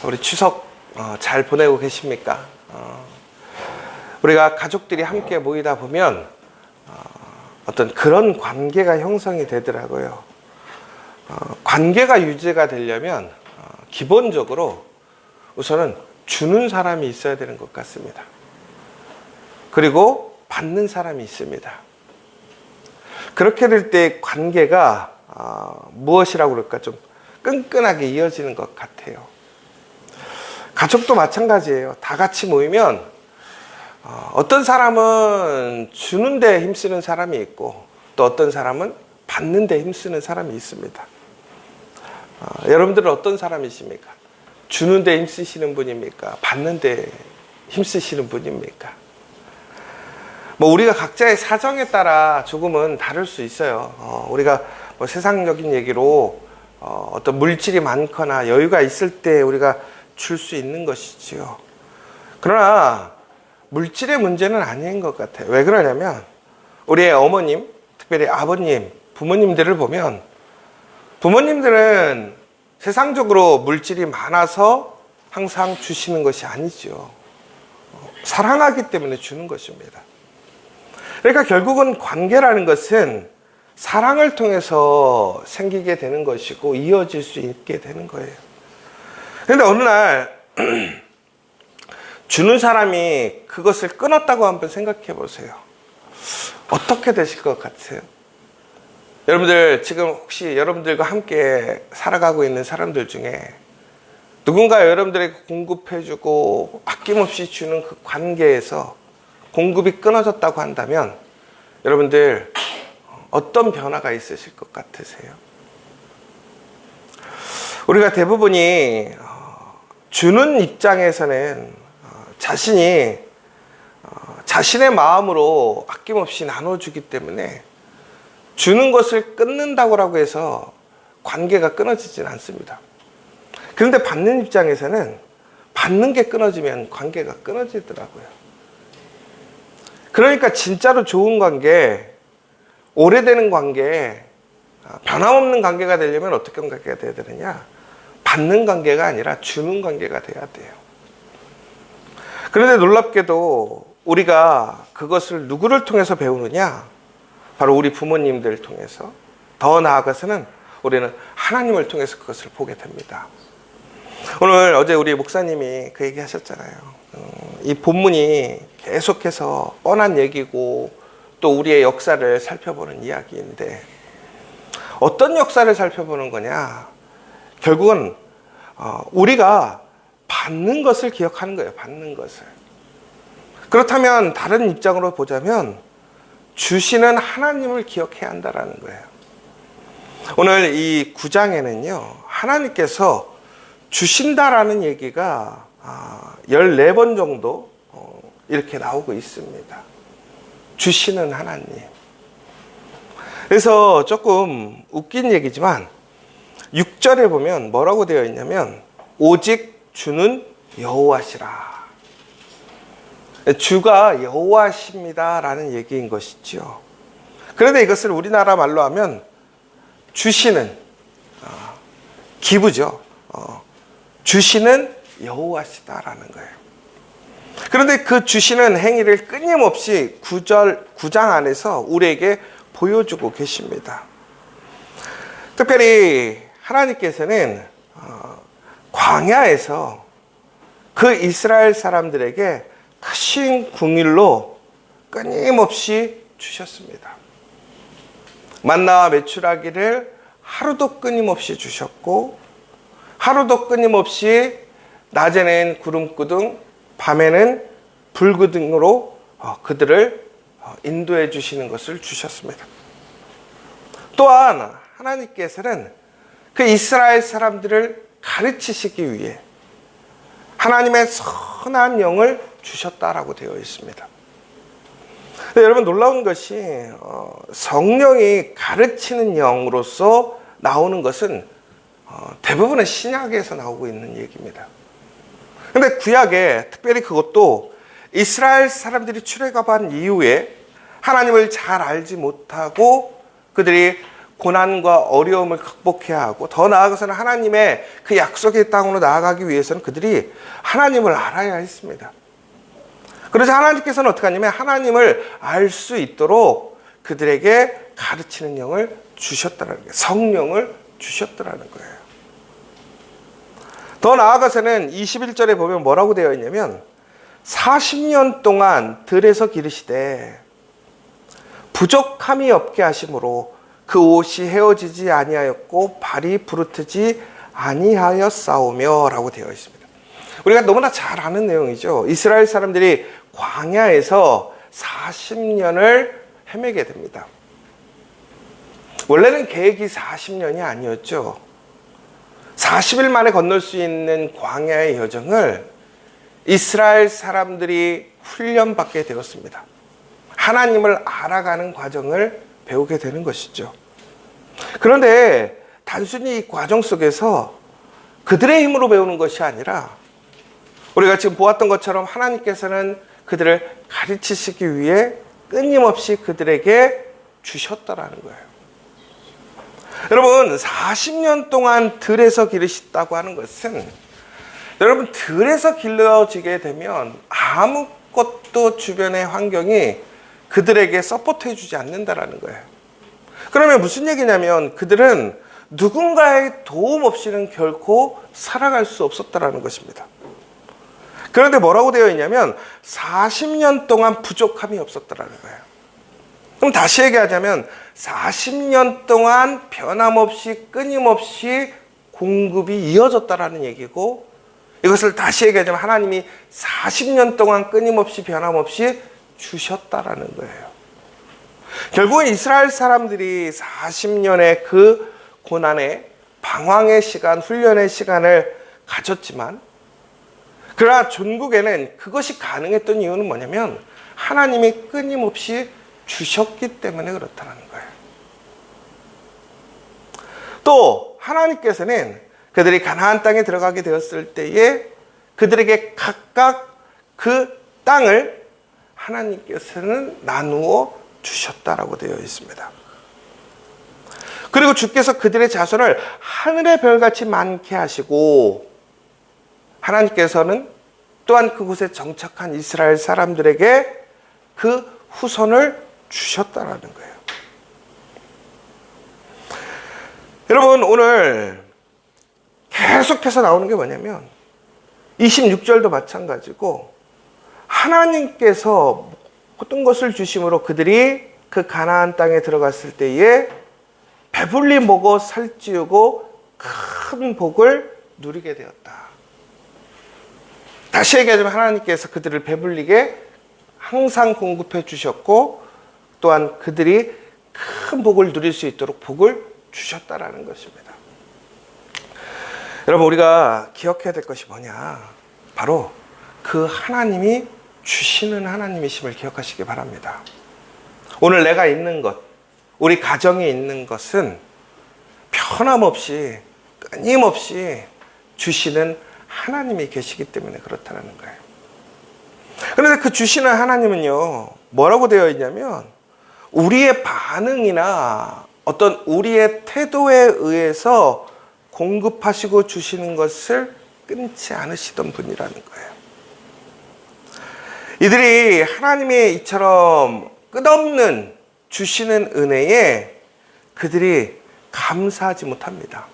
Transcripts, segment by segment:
우리 추석 잘 보내고 계십니까? 우리가 가족들이 함께 모이다 보면 어떤 그런 관계가 형성이 되더라고요. 관계가 유지가 되려면 기본적으로 우선은 주는 사람이 있어야 되는 것 같습니다. 그리고 받는 사람이 있습니다. 그렇게 될 때 관계가 무엇이라고 그럴까, 좀 끈끈하게 이어지는 것 같아요. 가족도 마찬가지예요. 다 같이 모이면 어떤 사람은 주는 데 힘쓰는 사람이 있고, 또 어떤 사람은 받는 데 힘쓰는 사람이 있습니다. 여러분들은 어떤 사람이십니까? 주는 데 힘쓰시는 분입니까? 받는 데 힘쓰시는 분입니까? 우리가 각자의 사정에 따라 조금은 다를 수 있어요. 우리가 세상적인 얘기로 어떤 물질이 많거나 여유가 있을 때 우리가 줄 수 있는 것이지요. 그러나 물질의 문제는 아닌 것 같아요. 왜 그러냐면 우리의 어머님, 특별히 아버님, 부모님들을 보면 부모님들은 세상적으로 물질이 많아서 항상 주시는 것이 아니죠. 사랑하기 때문에 주는 것입니다. 그러니까 결국은 관계라는 것은 사랑을 통해서 생기게 되는 것이고 이어질 수 있게 되는 거예요. 그런데 어느 날 주는 사람이 그것을 끊었다고 한번 생각해 보세요. 어떻게 되실 것 같으세요? 여러분들 지금 혹시 여러분들과 함께 살아가고 있는 사람들 중에 누군가 여러분들에게 공급해주고 아낌없이 주는 그 관계에서 공급이 끊어졌다고 한다면 여러분들 어떤 변화가 있으실 것 같으세요? 우리가 대부분이 주는 입장에서는 자신이 자신의 마음으로 아낌없이 나눠주기 때문에 주는 것을 끊는다고 해서 관계가 끊어지진 않습니다. 그런데 받는 입장에서는 받는 게 끊어지면 관계가 끊어지더라고요. 그러니까 진짜로 좋은 관계, 오래되는 관계, 변함없는 관계가 되려면 어떻게 관계가 돼야 되느냐? 받는 관계가 아니라 주는 관계가 돼야 돼요. 그런데 놀랍게도 우리가 그것을 누구를 통해서 배우느냐? 바로 우리 부모님들 통해서, 더 나아가서는 우리는 하나님을 통해서 그것을 보게 됩니다. 어제 우리 목사님이 그 얘기 하셨잖아요. 이 본문이 계속해서 뻔한 얘기고 또 우리의 역사를 살펴보는 이야기인데, 어떤 역사를 살펴보는 거냐? 결국은 우리가 받는 것을 기억하는 거예요. 받는 것을. 그렇다면 다른 입장으로 보자면 주시는 하나님을 기억해야 한다는 거예요. 오늘 이 9장에는요, 하나님께서 주신다라는 얘기가 14번 정도 이렇게 나오고 있습니다. 주시는 하나님. 그래서 조금 웃긴 얘기지만 6절에 보면 뭐라고 되어 있냐면 오직 주는 여호와시라. 주가 여호와십니다 라는 얘기인 것이죠. 그런데 이것을 우리나라 말로 하면 주시는, 기부죠. 주시는 여호와시다라는 거예요. 그런데 그 주시는 행위를 끊임없이 9장 안에서 우리에게 보여주고 계십니다. 특별히 하나님께서는 광야에서 그 이스라엘 사람들에게 크신 긍휼로 끊임없이 주셨습니다. 만나와 메추라기를 하루도 끊임없이 주셨고, 하루도 끊임없이 낮에는 구름기둥, 밤에는 불기둥으로 그들을 인도해 주시는 것을 주셨습니다. 또한 하나님께서는 그 이스라엘 사람들을 가르치시기 위해 하나님의 선한 영을 주셨다라고 되어 있습니다. 여러분, 놀라운 것이 성령이 가르치는 영으로서 나오는 것은 대부분의 신약에서 나오고 있는 얘기입니다. 그런데 구약에 특별히 그것도 이스라엘 사람들이 출애굽한 이후에 하나님을 잘 알지 못하고 그들이 고난과 어려움을 극복해야 하고, 더 나아가서는 하나님의 그 약속의 땅으로 나아가기 위해서는 그들이 하나님을 알아야 했습니다. 그래서 하나님께서는 어떻게 하냐면 하나님을 알 수 있도록 그들에게 가르치는 영을 주셨다는 거예요. 성령을 주셨다는 거예요. 더 나아가서는 21절에 보면 뭐라고 되어 있냐면 40년 동안 들에서 기르시되 부족함이 없게 하심으로 그 옷이 헤어지지 아니하였고 발이 부르트지 아니하였사오며 라고 되어 있습니다. 우리가 너무나 잘 아는 내용이죠. 이스라엘 사람들이 광야에서 40년을 헤매게 됩니다. 원래는 계획이 40년이 아니었죠. 40일 만에 건널 수 있는 광야의 여정을 이스라엘 사람들이 훈련받게 되었습니다. 하나님을 알아가는 과정을 배우게 되는 것이죠. 그런데 단순히 이 과정 속에서 그들의 힘으로 배우는 것이 아니라 우리가 지금 보았던 것처럼 하나님께서는 그들을 가르치시기 위해 끊임없이 그들에게 주셨다라는 거예요. 여러분, 40년 동안 들에서 기르셨다고 하는 것은 여러분, 들에서 길러지게 되면 아무것도 주변의 환경이 그들에게 서포트해 주지 않는다라는 거예요. 그러면 무슨 얘기냐면 그들은 누군가의 도움 없이는 결코 살아갈 수 없었다라는 것입니다. 그런데 뭐라고 되어 있냐면 40년 동안 부족함이 없었다라는 거예요. 그럼 다시 얘기하자면 40년 동안 변함없이 끊임없이 공급이 이어졌다라는 얘기고, 이것을 다시 얘기하자면 하나님이 40년 동안 끊임없이 변함없이 주셨다라는 거예요. 결국은 이스라엘 사람들이 40년의 그 고난의 방황의 시간, 훈련의 시간을 가졌지만, 그러나 종국에는 그것이 가능했던 이유는 뭐냐면 하나님이 끊임없이 주셨기 때문에 그렇다는 거예요. 또 하나님께서는 그들이 가나안 땅에 들어가게 되었을 때에 그들에게 각각 그 땅을 하나님께서는 나누어 주셨다라고 되어 있습니다. 그리고 주께서 그들의 자손을 하늘의 별같이 많게 하시고, 하나님께서는 또한 그곳에 정착한 이스라엘 사람들에게 그 후손을 주셨다라는 거예요. 여러분, 오늘 계속해서 나오는 게 뭐냐면 26절도 마찬가지고, 하나님께서 모든 것을 주심으로 그들이 그 가나안 땅에 들어갔을 때에 배불리 먹어 살찌우고 큰 복을 누리게 되었다. 다시 얘기하자면 하나님께서 그들을 배불리게 항상 공급해 주셨고, 또한 그들이 큰 복을 누릴 수 있도록 복을 주셨다라는 것입니다. 여러분, 우리가 기억해야 될 것이 뭐냐? 바로 그 하나님이 주시는 하나님이심을 기억하시기 바랍니다. 오늘 내가 있는 것, 우리 가정에 있는 것은 변함없이 끊임없이 주시는 하나님이 계시기 때문에 그렇다는 거예요. 그런데 그 주시는 하나님은요, 뭐라고 되어 있냐면 우리의 반응이나 어떤 우리의 태도에 의해서 공급하시고 주시는 것을 끊지 않으시던 분이라는 거예요. 이들이 하나님의 이처럼 끝없는 주시는 은혜에 그들이 감사하지 못합니다.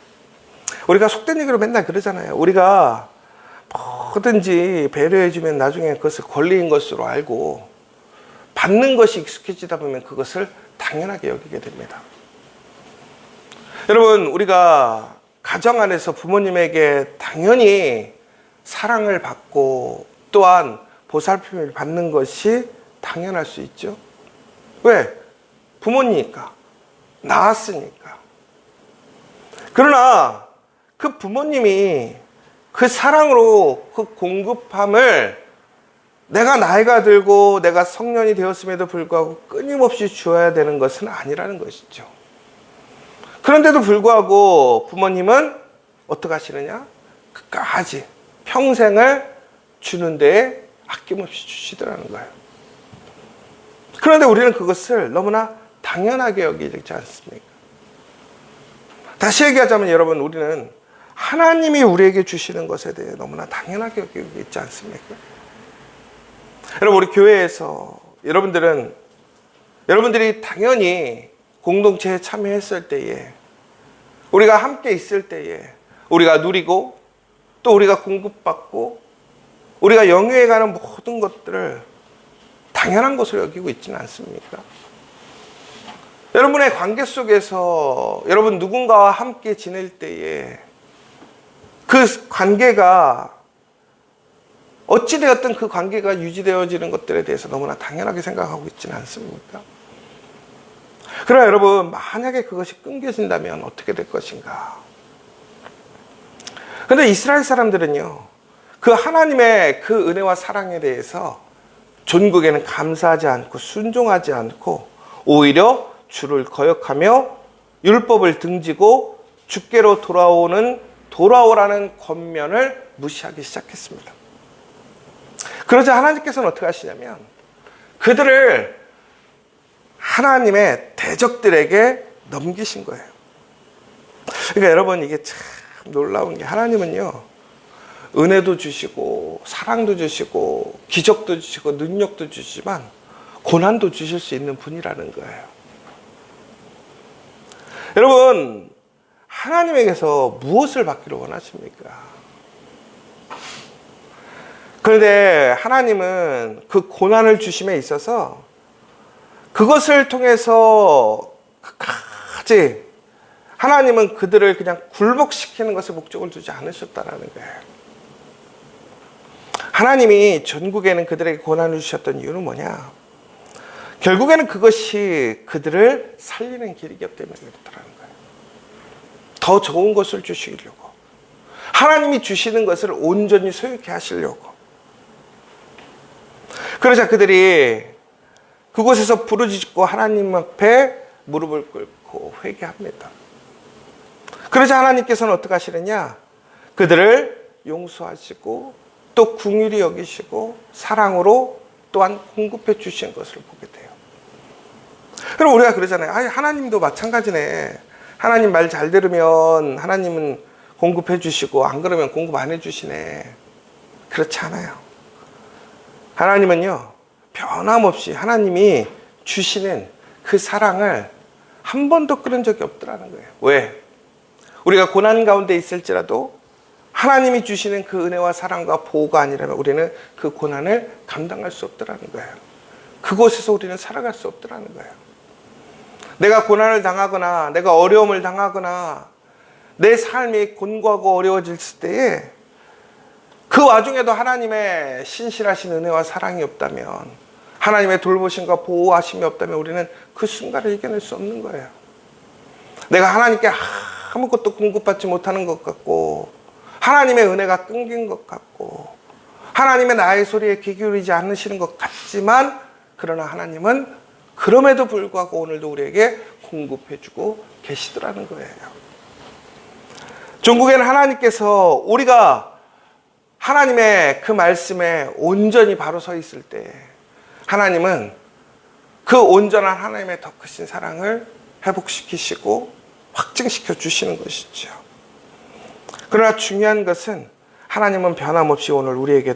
우리가 속된 얘기로 맨날 그러잖아요. 우리가 뭐든지 배려해주면 나중에 그것을 권리인 것으로 알고 받는 것이 익숙해지다 보면 그것을 당연하게 여기게 됩니다. 여러분, 우리가 가정 안에서 부모님에게 당연히 사랑을 받고 또한 보살핌을 받는 것이 당연할 수 있죠. 왜? 부모니까, 낳았으니까. 그러나 그 부모님이 그 사랑으로 그 공급함을 내가 나이가 들고 내가 성년이 되었음에도 불구하고 끊임없이 주어야 되는 것은 아니라는 것이죠. 그런데도 불구하고 부모님은 어떻게 하시느냐? 끝까지 평생을 주는 데에 아낌없이 주시더라는 거예요. 그런데 우리는 그것을 너무나 당연하게 여기지 않습니까? 다시 얘기하자면 여러분, 우리는 하나님이 우리에게 주시는 것에 대해 너무나 당연하게 여기고 있지 않습니까? 여러분, 우리 교회에서 여러분들이 당연히 공동체에 참여했을 때에, 우리가 함께 있을 때에 우리가 누리고 또 우리가 공급받고 우리가 영위해가는 모든 것들을 당연한 것으로 여기고 있지는 않습니까? 여러분의 관계 속에서 여러분 누군가와 함께 지낼 때에 그 관계가 어찌되었든 그 관계가 유지되어지는 것들에 대해서 너무나 당연하게 생각하고 있지는 않습니까? 그러나 여러분, 만약에 그것이 끊겨진다면 어떻게 될 것인가? 그런데 이스라엘 사람들은요, 그 하나님의 그 은혜와 사랑에 대해서 전국에는 감사하지 않고 순종하지 않고 오히려 주를 거역하며 율법을 등지고 주께로 돌아오라는 권면을 무시하기 시작했습니다. 그러자 하나님께서는 어떻게 하시냐면 그들을 하나님의 대적들에게 넘기신 거예요. 그러니까 여러분, 이게 참 놀라운 게, 하나님은요, 은혜도 주시고 사랑도 주시고 기적도 주시고 능력도 주시지만 고난도 주실 수 있는 분이라는 거예요. 여러분, 하나님에게서 무엇을 받기를 원하십니까? 그런데 하나님은 그 고난을 주심에 있어서 그것을 통해서 끝까지 하나님은 그들을 그냥 굴복시키는 것에 목적을 두지 않으셨다는 거예요. 하나님이 전국에는 그들에게 고난을 주셨던 이유는 뭐냐? 결국에는 그것이 그들을 살리는 길이기 때문에 그렇더라는 거예요. 더 좋은 것을 주시려고, 하나님이 주시는 것을 온전히 소유케 하시려고. 그러자 그들이 그곳에서 부르짖고 하나님 앞에 무릎을 꿇고 회개합니다. 그러자 하나님께서는 어떻게 하시느냐? 그들을 용서하시고 또 긍휼히 여기시고 사랑으로 또한 공급해 주신 것을 보게 돼요. 그럼 우리가 그러잖아요. 하나님도 마찬가지네. 하나님 말 잘 들으면 하나님은 공급해 주시고 안 그러면 공급 안 해 주시네. 그렇지 않아요. 하나님은요, 변함없이 하나님이 주시는 그 사랑을 한 번도 끊은 적이 없더라는 거예요. 왜? 우리가 고난 가운데 있을지라도 하나님이 주시는 그 은혜와 사랑과 보호가 아니라면 우리는 그 고난을 감당할 수 없더라는 거예요. 그곳에서 우리는 살아갈 수 없더라는 거예요. 내가 고난을 당하거나 내가 어려움을 당하거나 내 삶이 곤고하고 어려워질 때에 그 와중에도 하나님의 신실하신 은혜와 사랑이 없다면, 하나님의 돌보심과 보호하심이 없다면 우리는 그 순간을 이겨낼 수 없는 거예요. 내가 하나님께 아무것도 공급받지 못하는 것 같고 하나님의 은혜가 끊긴 것 같고 하나님의 나의 소리에 귀 기울이지 않으시는 것 같지만, 그러나 하나님은 그럼에도 불구하고 오늘도 우리에게 공급해주고 계시더라는 거예요. 종국에는 하나님께서 우리가 하나님의 그 말씀에 온전히 바로 서 있을 때 하나님은 그 온전한 하나님의 더 크신 사랑을 회복시키시고 확증시켜 주시는 것이죠. 그러나 중요한 것은 하나님은 변함없이 오늘 우리에게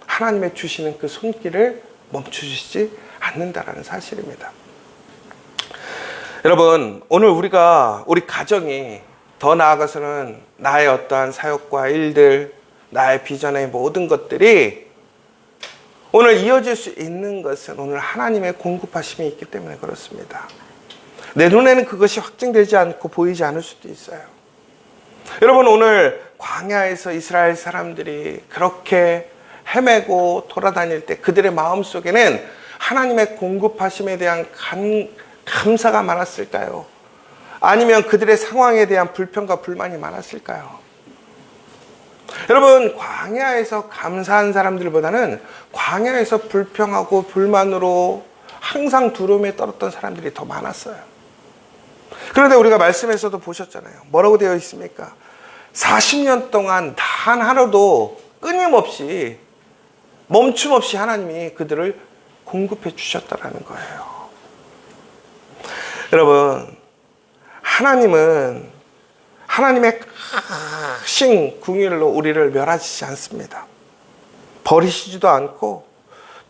하나님의 주시는 그 손길을 멈춰주시지 않는다라는 사실입니다. 여러분, 오늘 우리 가정이 더 나아가서는 나의 어떠한 사역과 일들, 나의 비전의 모든 것들이 오늘 이어질 수 있는 것은 오늘 하나님의 공급하심이 있기 때문에 그렇습니다. 내 눈에는 그것이 확증되지 않고 보이지 않을 수도 있어요. 여러분, 오늘 광야에서 이스라엘 사람들이 그렇게 헤매고 돌아다닐 때 그들의 마음속에는 하나님의 공급하심에 대한 감사가 많았을까요? 아니면 그들의 상황에 대한 불평과 불만이 많았을까요? 여러분, 광야에서 감사한 사람들보다는 광야에서 불평하고 불만으로 항상 두려움에 떨었던 사람들이 더 많았어요. 그런데 우리가 말씀에서도 보셨잖아요. 뭐라고 되어 있습니까? 40년 동안 단 하루도 끊임없이 멈춤 없이 하나님이 그들을 공급해 주셨다는 거예요. 여러분, 하나님은 하나님의 크신 궁일로 우리를 멸하시지 않습니다. 버리시지도 않고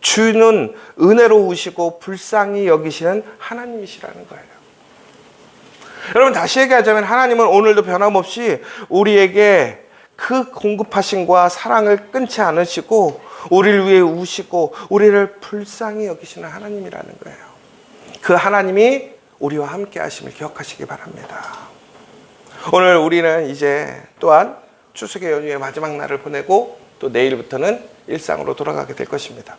주는 은혜로우시고 불쌍히 여기시는 하나님이시라는 거예요. 여러분, 다시 얘기하자면 하나님은 오늘도 변함없이 우리에게 그 공급하심과 사랑을 끊지 않으시고 우리를 위해 우시고 우리를 불쌍히 여기시는 하나님이라는 거예요. 그 하나님이 우리와 함께 하심을 기억하시기 바랍니다. 오늘 우리는 이제 또한 추석의 연휴의 마지막 날을 보내고 또 내일부터는 일상으로 돌아가게 될 것입니다.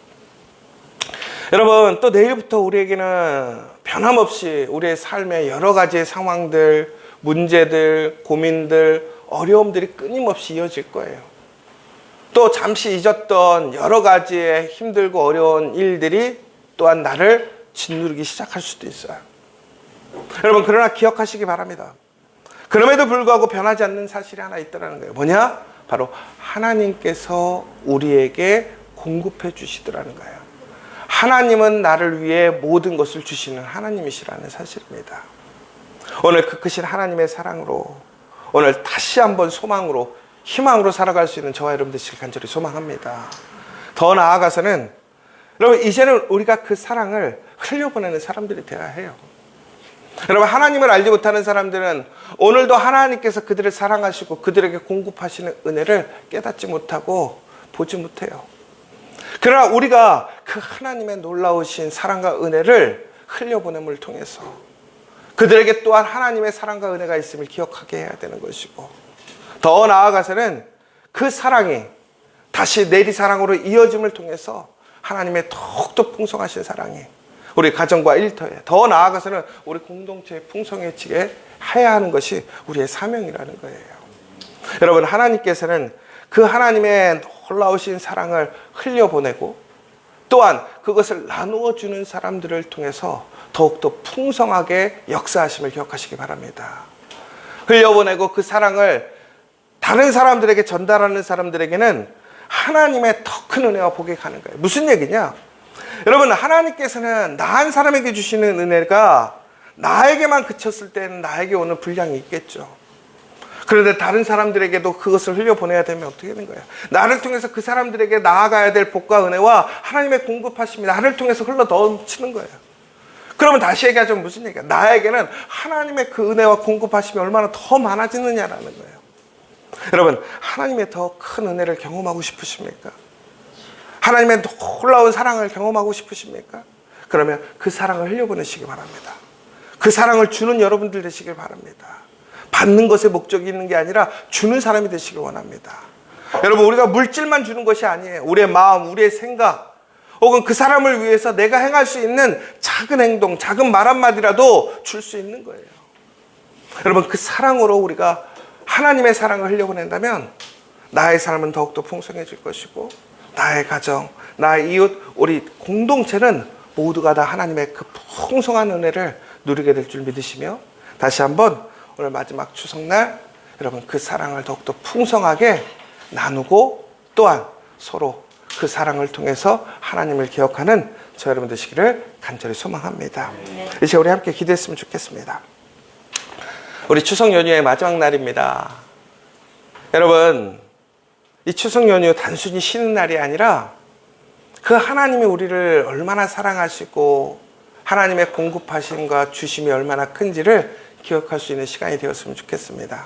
여러분, 또 내일부터 우리에게는 변함없이 우리의 삶의 여러 가지의 상황들, 문제들, 고민들, 어려움들이 끊임없이 이어질 거예요. 또 잠시 잊었던 여러 가지의 힘들고 어려운 일들이 또한 나를 짓누르기 시작할 수도 있어요. 여러분, 그러나 기억하시기 바랍니다. 그럼에도 불구하고 변하지 않는 사실이 하나 있더라는 거예요. 뭐냐? 바로 하나님께서 우리에게 공급해 주시더라는 거예요. 하나님은 나를 위해 모든 것을 주시는 하나님이시라는 사실입니다. 오늘 그 크신 하나님의 사랑으로 오늘 다시 한번 소망으로, 희망으로 살아갈 수 있는 저와 여러분 되시길 간절히 소망합니다. 더 나아가서는 여러분, 이제는 우리가 그 사랑을 흘려보내는 사람들이 되어야 해요. 여러분, 하나님을 알지 못하는 사람들은 오늘도 하나님께서 그들을 사랑하시고 그들에게 공급하시는 은혜를 깨닫지 못하고 보지 못해요. 그러나 우리가 그 하나님의 놀라우신 사랑과 은혜를 흘려보냄을 통해서 그들에게 또한 하나님의 사랑과 은혜가 있음을 기억하게 해야 되는 것이고, 더 나아가서는 그 사랑이 다시 내리사랑으로 이어짐을 통해서 하나님의 더욱더 풍성하신 사랑이 우리 가정과 일터에, 더 나아가서는 우리 공동체에 풍성해지게 해야 하는 것이 우리의 사명이라는 거예요. 여러분, 하나님께서는 그 하나님의 놀라우신 사랑을 흘려보내고 또한 그것을 나누어 주는 사람들을 통해서 더욱더 풍성하게 역사하심을 기억하시기 바랍니다. 흘려보내고 그 사랑을 다른 사람들에게 전달하는 사람들에게는 하나님의 더 큰 은혜와 복이 가는 거예요. 무슨 얘기냐? 여러분, 하나님께서는 나 한 사람에게 주시는 은혜가 나에게만 그쳤을 때는 나에게 오는 분량이 있겠죠. 그런데 다른 사람들에게도 그것을 흘려보내야 되면 어떻게 되는 거예요? 나를 통해서 그 사람들에게 나아가야 될 복과 은혜와 하나님의 공급하심이 나를 통해서 흘러 넘치는 거예요. 그러면 다시 얘기하자면 무슨 얘기야? 나에게는 하나님의 그 은혜와 공급하심이 얼마나 더 많아지느냐라는 거예요. 여러분, 하나님의 더 큰 은혜를 경험하고 싶으십니까? 하나님의 놀라운 사랑을 경험하고 싶으십니까? 그러면 그 사랑을 흘려보내시기 바랍니다. 그 사랑을 주는 여러분들 되시길 바랍니다. 받는 것에 목적이 있는 게 아니라 주는 사람이 되시길 원합니다. 여러분, 우리가 물질만 주는 것이 아니에요. 우리의 마음, 우리의 생각, 혹은 그 사람을 위해서 내가 행할 수 있는 작은 행동, 작은 말 한마디라도 줄 수 있는 거예요. 여러분, 그 사랑으로 우리가 하나님의 사랑을 흘려보낸다면 나의 삶은 더욱더 풍성해질 것이고, 나의 가정, 나의 이웃, 우리 공동체는 모두가 다 하나님의 그 풍성한 은혜를 누리게 될 줄 믿으시며, 다시 한번 오늘 마지막 추석날 여러분 그 사랑을 더욱더 풍성하게 나누고 또한 서로 그 사랑을 통해서 하나님을 기억하는 저 여러분 되시기를 간절히 소망합니다. 이제 우리 함께 기도했으면 좋겠습니다. 우리 추석 연휴의 마지막 날입니다. 여러분, 이 추석 연휴 단순히 쉬는 날이 아니라 그 하나님이 우리를 얼마나 사랑하시고 하나님의 공급하심과 주심이 얼마나 큰지를 기억할 수 있는 시간이 되었으면 좋겠습니다.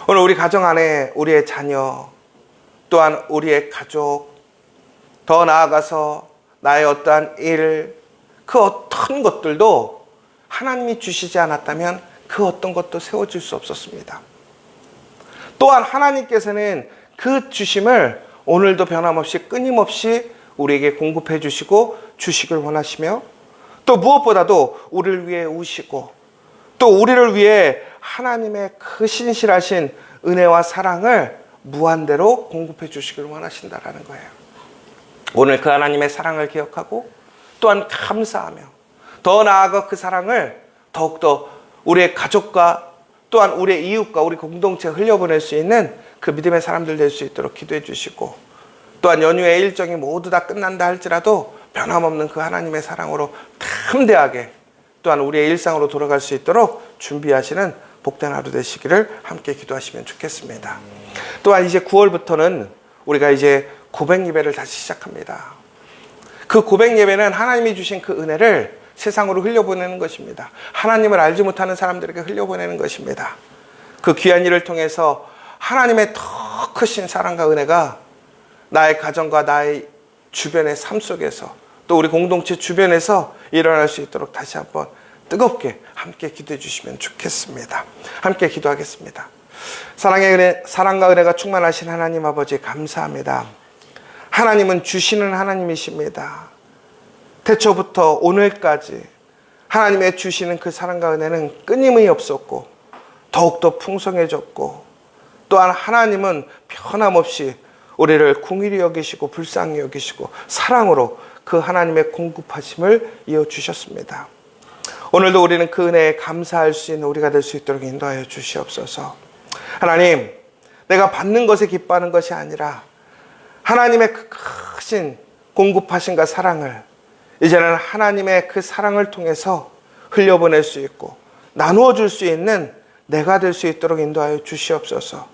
오늘 우리 가정 안에 우리의 자녀, 또한 우리의 가족, 더 나아가서 나의 어떠한 일, 그 어떤 것들도 하나님이 주시지 않았다면 그 어떤 것도 세워질 수 없었습니다. 또한 하나님께서는 그 주심을 오늘도 변함없이 끊임없이 우리에게 공급해 주시고 주시길 원하시며, 또 무엇보다도 우리를 위해 우시고 또 우리를 위해 하나님의 그 신실하신 은혜와 사랑을 무한대로 공급해 주시길 원하신다라는 거예요. 오늘 그 하나님의 사랑을 기억하고 또한 감사하며 더 나아가 그 사랑을 더욱더 우리의 가족과 또한 우리의 이웃과 우리 공동체에 흘려보낼 수 있는 그 믿음의 사람들 될 수 있도록 기도해 주시고, 또한 연휴의 일정이 모두 다 끝난다 할지라도 변함없는 그 하나님의 사랑으로 담대하게 또한 우리의 일상으로 돌아갈 수 있도록 준비하시는 복된 하루 되시기를 함께 기도하시면 좋겠습니다. 또한 이제 9월부터는 우리가 이제 고백 예배를 다시 시작합니다. 그 고백 예배는 하나님이 주신 그 은혜를 세상으로 흘려보내는 것입니다. 하나님을 알지 못하는 사람들에게 흘려보내는 것입니다. 그 귀한 일을 통해서 하나님의 더 크신 사랑과 은혜가 나의 가정과 나의 주변의 삶 속에서 또 우리 공동체 주변에서 일어날 수 있도록 다시 한번 뜨겁게 함께 기도해 주시면 좋겠습니다. 함께 기도하겠습니다. 사랑과 은혜가 충만하신 하나님 아버지 감사합니다. 하나님은 주시는 하나님이십니다. 태초부터 오늘까지 하나님의 주시는 그 사랑과 은혜는 끊임이 없었고 더욱더 풍성해졌고, 또한 하나님은 변함없이 우리를 긍휼히 여기시고 불쌍히 여기시고 사랑으로 그 하나님의 공급하심을 이어주셨습니다. 오늘도 우리는 그 은혜에 감사할 수 있는 우리가 될 수 있도록 인도하여 주시옵소서. 하나님, 내가 받는 것에 기뻐하는 것이 아니라 하나님의 그 크신 공급하심과 사랑을 이제는 하나님의 그 사랑을 통해서 흘려보낼 수 있고 나누어 줄 수 있는 내가 될 수 있도록 인도하여 주시옵소서.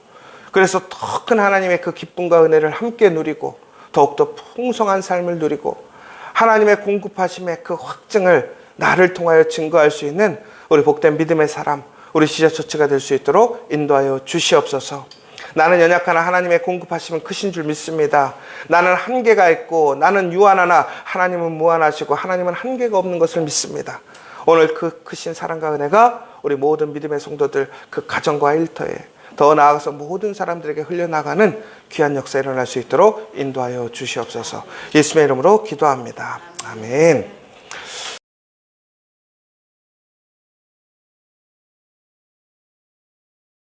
그래서 더 큰 하나님의 그 기쁨과 은혜를 함께 누리고 더욱더 풍성한 삶을 누리고 하나님의 공급하심의 그 확증을 나를 통하여 증거할 수 있는 우리 복된 믿음의 사람, 우리 시저처치가 될 수 있도록 인도하여 주시옵소서. 나는 연약하나 하나님의 공급하심은 크신 줄 믿습니다. 나는 한계가 있고 나는 유한하나 하나님은 무한하시고 하나님은 한계가 없는 것을 믿습니다. 오늘 그 크신 사랑과 은혜가 우리 모든 믿음의 성도들 그 가정과 일터에 더 나아가서 모든 사람들에게 흘려나가는 귀한 역사 일어날 수 있도록 인도하여 주시옵소서. 예수님의 이름으로 기도합니다. 아멘.